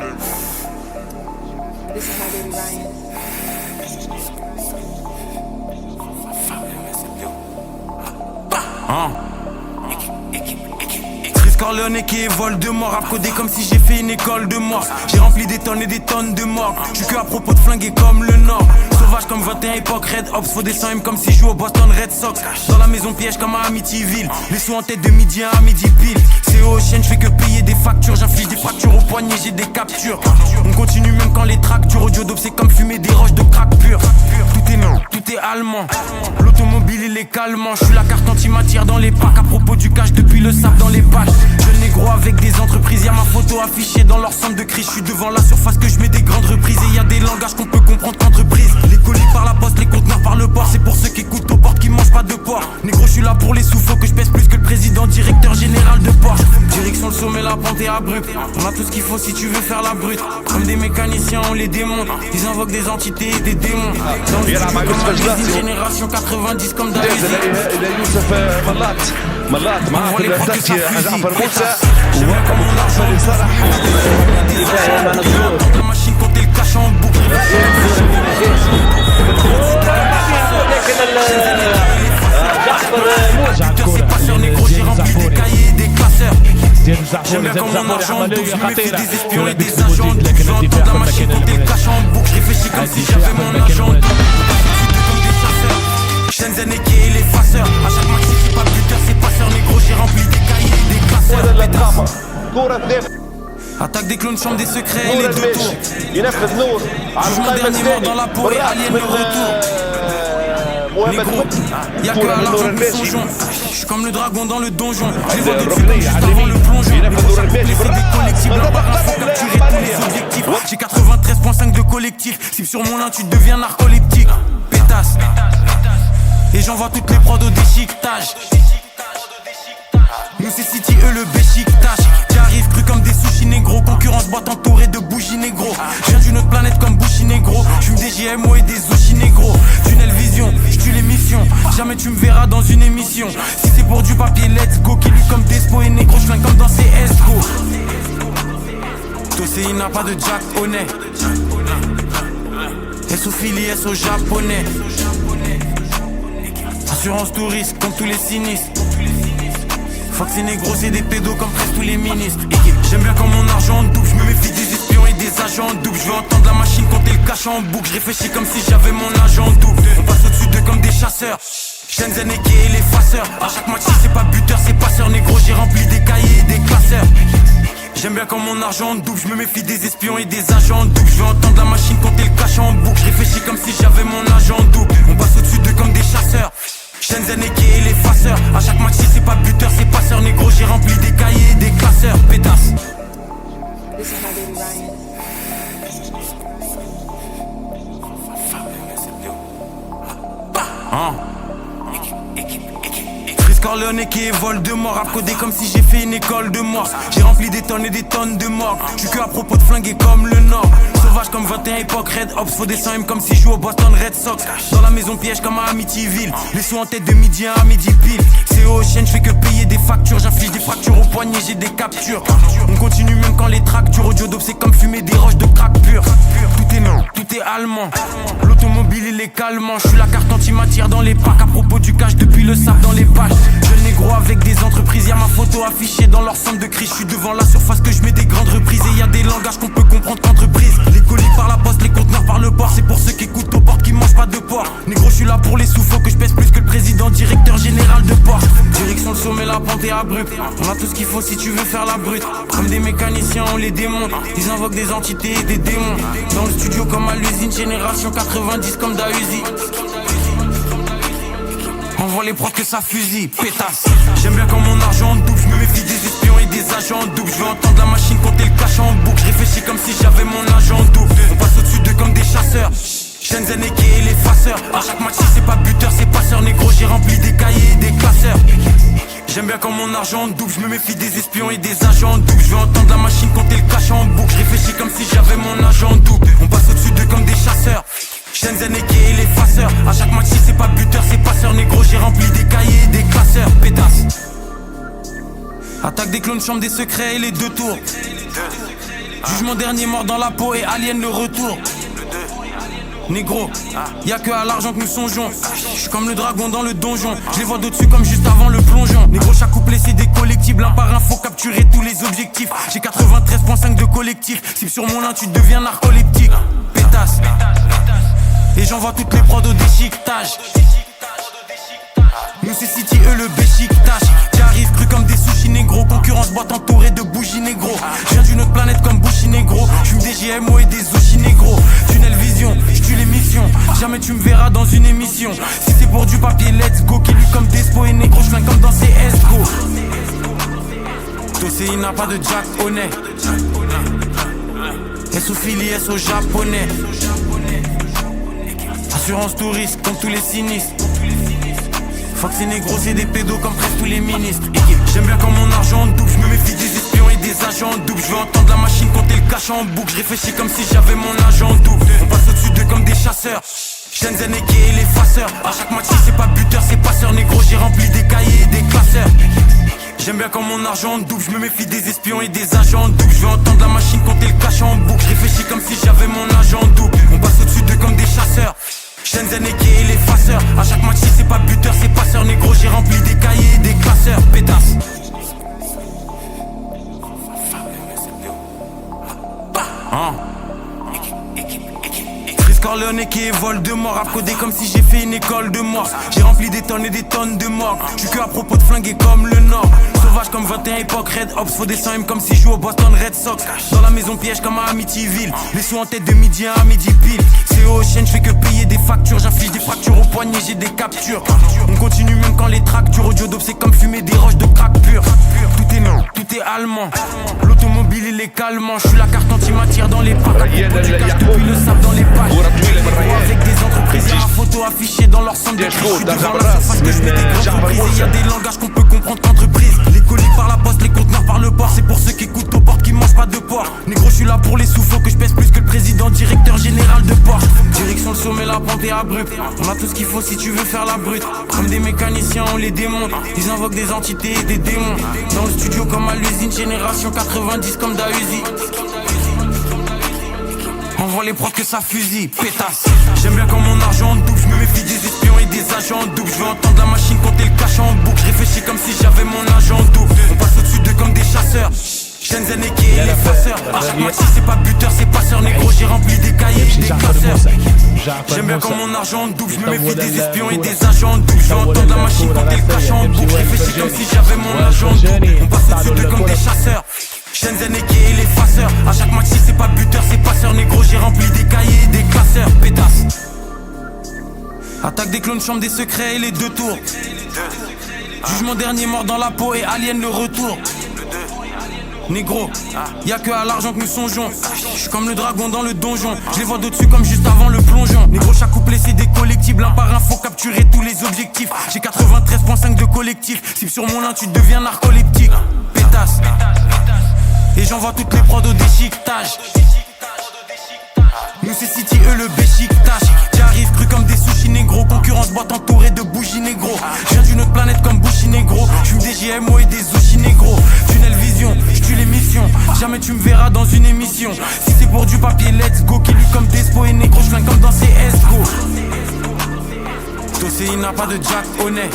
This is my baby Ryan. Chris Corleone qui évole de mort, rap codé comme si j'ai fait une école de mort. J'ai rempli des tonnes et des tonnes de morts. J'suis que à propos de flinguer comme le Nord. Sauvage comme 21 époque, Red Ops, faut des 100 M comme si je joue au Boston Red Sox. Dans la maison piège comme à Amityville. Les sous en tête de midi à midi pile. C'est au chaîne, j'fais que payer des factures. J'inflige des fractures au poignet, j'ai des captures. On continue même quand les tracks durent. Audio dope, c'est comme fumer des roches de crack pur. Tout est non, tout est allemand. L'automobile il est calmant. J'suis la carte anti-matière dans les packs. À propos du cash depuis le sable dans les pages. Jeune négro avec des entreprises. Y'a ma photo affichée dans leur centre de crise. J'suis devant la surface que j'mets des grandes reprises. Et y'a des langages qu'on peut comprendre qu'entreprise. Les colis par la poste, les conteneurs par le port. C'est pour ceux qui écoutent aux portes qui mangent pas de porc. Négro j'suis là pour les sous. Faut que je pèse plus que le président directeur général de Porsche. Direction le sommet, la pente est abrupte. On a tout ce qu'il faut si tu veux faire la brute. Comme des mécaniciens on les démonte. Ils invoquent des entités et des démons. Dans le studio comme une génération 90 comme David. يوسف ملات معاه في التسكية جعفر موسى وكم وحسن صالح la machine quand elle cache en boucle. C'est pas sur négro, j'ai rempli des cahiers et des classeurs. J'aime bien quand mon argent double, je me méfie des espions et des agents doubles. J'entends la machine quand elle cache en boucle. Je réfléchis comme si j'avais mon argent double. Comme des chasseurs, Shenzhen et l'effaceur. À chaque match c'est pas buteur, c'est passeur négro. J'ai rempli des cahiers et des classeurs. Attaque des clones, chambre des secrets et les deux tours. Jugement dernier mort dans la peau et alien le retour. Négro, y'a que à l'argent que son jonc. J'suis comme le dragon dans le donjon. Je les vois de dessus juste avant le plongeon. Laisser des collectifs, leur barre faut capturer tous les objectifs. J'ai 93.5 de collectif. Cible sur mon lin, tu deviens narcoleptique. Pétasse. Et j'envoie toutes les prods au déchiquetage. Nous c'est City, eux le béchiquetage. J'arrive cru comme des sushis négro. Concurrence boîte entourée de bougies négro. J'viens d'une autre planète comme Bushi négro. J'fume des GMO et des sushis négro. Tunnel vision, j'tue l'émission. Jamais tu me verras dans une émission. Si c'est pour du papier, let's go. Qui lui comme Despo et négro. J'flingue comme dans CSGO. Tosé il n'a pas de Jack Honey. S au Philly, S au japonais. Assurance touriste comme tous les sinistres. Faut que ces négros c'est des pédos comme presque tous les ministres. J'aime bien quand mon argent double. Je me méfie des espions et des agents doubles. Je veux entendre la machine compter le cash en boucle. Je réfléchis comme si j'avais mon agent double. On passe au-dessus d'eux comme des chasseurs. Shenzhen et l'effaceur. À chaque match si c'est pas buteur c'est passeur négro. J'ai rempli des cahiers et des classeurs. J'aime bien quand mon argent double. Je me méfie des espions et des agents doubles. Je veux entendre la machine compter le cash en boucle. Je réfléchis comme si j'avais mon agent double. On passe au-dessus d'eux comme des chasseurs. Shenzhen et l'effaceur. À chaque match si c'est pas buteur c'est passeur négro. J'ai rempli des cahiers et des classeurs. Pétasse. This is my baby Ryan. Chris Corleone qui évole de mort. Rap codé comme si j'ai fait une école de mort. J'ai rempli des tonnes et des tonnes de morts. J'suis que à propos de flinguer comme le Nord. Sauvage comme 21 époque, Red Ops, faut des 100 M comme si je joue au Boston Red Sox. Dans la maison piège comme à Amityville. Les sous en tête de midi à midi pile. C'est au chaîne, j'fais que payer des factures. J'inflige des fractures au poignet, j'ai des captures. On continue même quand les tracks durent. Audio dope, c'est comme fumer des roches de crack pur. Tout est non, tout est allemand. L'automobile il est calmant. J'suis la carte anti-matière dans les packs. À propos du cash depuis le sable dans les pages. Jeune négro avec des entreprises. Y'a ma photo affichée dans leur centre de crise. J'suis devant la surface que j'mets des grandes reprises. Et y'a des langages qu'on peut comprendre qu'entreprise. Les colis par la poste, les conteneurs par le port. C'est pour ceux qui écoutent aux portes qui mangent pas de porc. Négro j'suis là pour les sous. Faut que je pèse plus que le président directeur général de Porsche. Direction le sommet, la pente est abrupte. On a tout ce qu'il faut si tu veux faire la brute. Comme des mécaniciens on les démonte. Ils invoquent des entités et des démons. Dans le studio comme à l'usine. Génération 90 comme Dahuzi. Envoie les profs que ça fusille, pétasse. J'aime bien quand mon argent double. Je me méfie des espions et des agents doubles. Je veux entendre la machine compter le cash en boucle. Je réfléchis comme si j'avais mon agent double. On passe au-dessus d'eux comme des chasseurs. Shenzhen et l'effaceur. À chaque match si c'est pas buteur c'est passeur négro. J'ai rempli des cahiers et des classeurs. J'aime bien quand mon argent double. Je me méfie des espions et des agents doubles. Je veux entendre la machine compter le cash en boucle. Je réfléchis comme si j'avais mon agent double. On passe au-dessus d'eux comme des chasseurs. Shenzhen et l'effaceur. À chaque match si c'est pas buteur c'est passeur négro. J'ai rempli des cahiers et des classeurs. Pétasse. Attaque des clones, chambre des secrets et les deux tours. Jugement dernier mort dans la peau et Alien le retour. Négro, y'a que à l'argent que nous songeons. J'suis comme le dragon dans le donjon. Je les vois d'au-dessus comme juste avant le plongeon. Négro, chaque couplet c'est des collectibles. Un par un faut capturer tous les objectifs. J'ai 93.5 de collectif. Cible sur mon lin, tu deviens narcoleptique. Pétasse. Et j'envoie toutes les prods au déchiquetage. Nous c'est City, eux le béchiquetage. J'arrive cru comme des sushis négro. Concurrence boîte entourée de bougies négro. J'viens d'une autre planète comme Bushi négro. J'fume des GMO et des Oshi négro. Tunnel vision, j'tue l'émission. Jamais tu me verras dans une émission. Si c'est pour du papier, let's go. Qui lui comme Despo et négro. J'flingue comme dans CSGO. Tossé, il n'a pas de Jack Honey. SO Philly, SO japonais. Assurance touriste comme tous les sinistres. Fuck ces négros, c'est des pédos comme presque tous les ministres. J'aime bien quand mon argent double, je me méfie des espions et des agents doubles. Je veux entendre la machine compter le cash en boucle. Je réfléchis comme si j'avais mon agent double. On passe au-dessus d'eux comme des chasseurs. Shenzhen et Kay et les faceurs. À chaque match c'est pas buteur, c'est passeur. Négro, j'ai rempli des cahiers et des classeurs. J'aime bien quand mon argent double, je me méfie des espions et des agents doubles. Je veux entendre la machine compter le cash en boucle. Je réfléchis comme si j'avais mon agent double. On passe au-dessus d'eux comme des chasseurs. Shenzhen et Kay et les faceurs. À chaque match c'est pas buteur, c'est passeur. Négro, j'ai rempli des cahiers et des classeurs. Pétasse. Corleone qui est Voldemort. Rap codé comme si j'ai fait une école de mort. J'ai rempli des tonnes et des tonnes de morts. J'suis que à propos de flinguer comme le Nord. Sauvage comme 21 époque Red Ops. Faut des 100 comme si je joue au Boston Red Sox. Dans la maison piège comme à Amityville. Les sous en tête de midi à midi pile. C'est au chaîne, j'fais que payer des factures. J'inflige des fractures au poignet, j'ai des captures. On continue même quand les tracks durent. Audio dope c'est comme fumer des roches de crack pur. Tout est non, tout est allemand. L'automobile il est calmant. J'suis la carte anti-matière dans les packs. Du cash depuis le sable dans les pages. Avec des entreprises et ma photo affichée dans leur centre de prix. J'suis devant la surface que j'mets des grandes reprises. Y'a des langages qu'on peut comprendre qu'entreprise. Les colis par la poste, les conteneurs par le port. C'est pour ceux qui écoutent aux portes, qui mangent pas de porc. Négro, j'suis là pour les sous, faut que j'pèse plus que le président, directeur général de Porsche. Direction le sommet, la pente est abrupte. On a tout ce qu'il faut si tu veux faire la brute. Comme des mécaniciens, on les démonte. Ils invoquent des entités et des démons. Dans le studio comme à l'usine, génération 90 comme Dahuzi. Envoie les profs que ça fusille, pétasse. J'aime bien quand mon argent double, je me méfie des espions et des agents doubles. Je veux entendre la machine compter le cash en boucle. Je réfléchis comme si j'avais mon agent double. On passe au-dessus d'eux comme des chasseurs. Shenzhen et Kay et les faceurs. À chaque match c'est pas buteur, c'est passeur. Négro, j'ai rempli des cahiers et des classeurs. J'aime bien quand mon argent double, je me méfie des espions et des agents doubles. Je veux entendre la machine compter le cash en boucle. Je réfléchis comme si j'avais mon agent double. On passe au-dessus d'eux comme des chasseurs. Shenzhen et Kay et les faceurs. À chaque match c'est pas buteur, c'est passeur. Négro, j'ai rempli des cahiers et des classeurs. Pétasse. Attaque des clones, chambre des secrets et les deux tours. Jugement dernier mort dans la peau et Alien le retour. Négro, y'a que à l'argent que nous songeons. J'suis comme le dragon dans le donjon. Je les vois d'au-dessus comme juste avant le plongeon. Négro, chaque couplet c'est des collectibles. Un par un faut capturer tous les objectifs. J'ai 93.5 de collectif. Cible sur mon lin, tu deviens narcoleptique. Pétasse. Et j'envoie toutes les prods au déchiquetage. Nous c'est City, eux le béchiquetage. J'arrive cru comme des sushis négro. Concurrence boîte entourée de bougies négro. J'viens d'une autre planète comme Bushi négro. J'fume des GMO et des Oshi négro. Tunnel vision, j'tue l'émission. Jamais tu me verras dans une émission. Si c'est pour du papier, let's go. Qui lui comme Despo et négro. J'flingue comme dans CSGO. Tossé, il n'a pas de Jack Honey.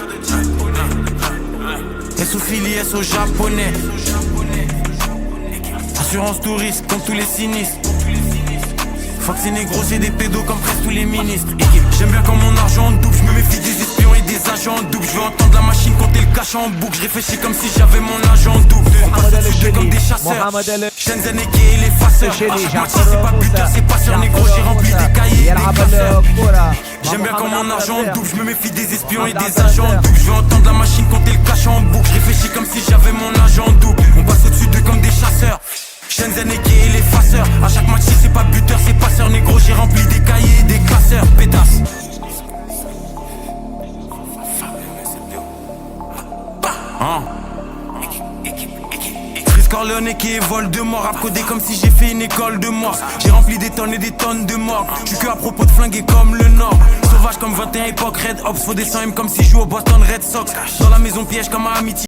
SO Philly, SO japonais. Assurance touriste comme tous les sinistres. Fuck ces négros, c'est des pédos comme presque tous les ministres. J'aime bien quand mon argent double, je me méfie des espions et des agents doubles. Je veux entendre la machine compter le cash en boucle. Je réfléchis comme si j'avais mon agent double. On passe au-dessus d'eux comme des chasseurs. Shenzhen et Kay et les faceurs. À chaque match c'est pas buteur, c'est passeur. Négro, j'ai rempli des cahiers et des classeurs. J'aime bien quand mon argent double, je me méfie des espions et des agents doubles. Je veux entendre la machine compter le cash en boucle. Je réfléchis comme si j'avais mon agent double. On passe au-dessus d'eux comme des chasseurs. Shenzhen et Kay et les faceurs. À chaque match c'est pas buteur, c'est passeur. Négro, j'ai rempli des cahiers et des classeurs. Pétasse. Corleone qui est Voldemort. Rap codé comme si j'ai fait une école de mort. J'ai rempli des tonnes et des tonnes de morts. J'suis que à propos de flinguer comme le Nord. Sauvage comme 21 époque Red Ops. Faut des 100 comme si je joue au Boston Red Sox. Dans la maison piège comme à Amity.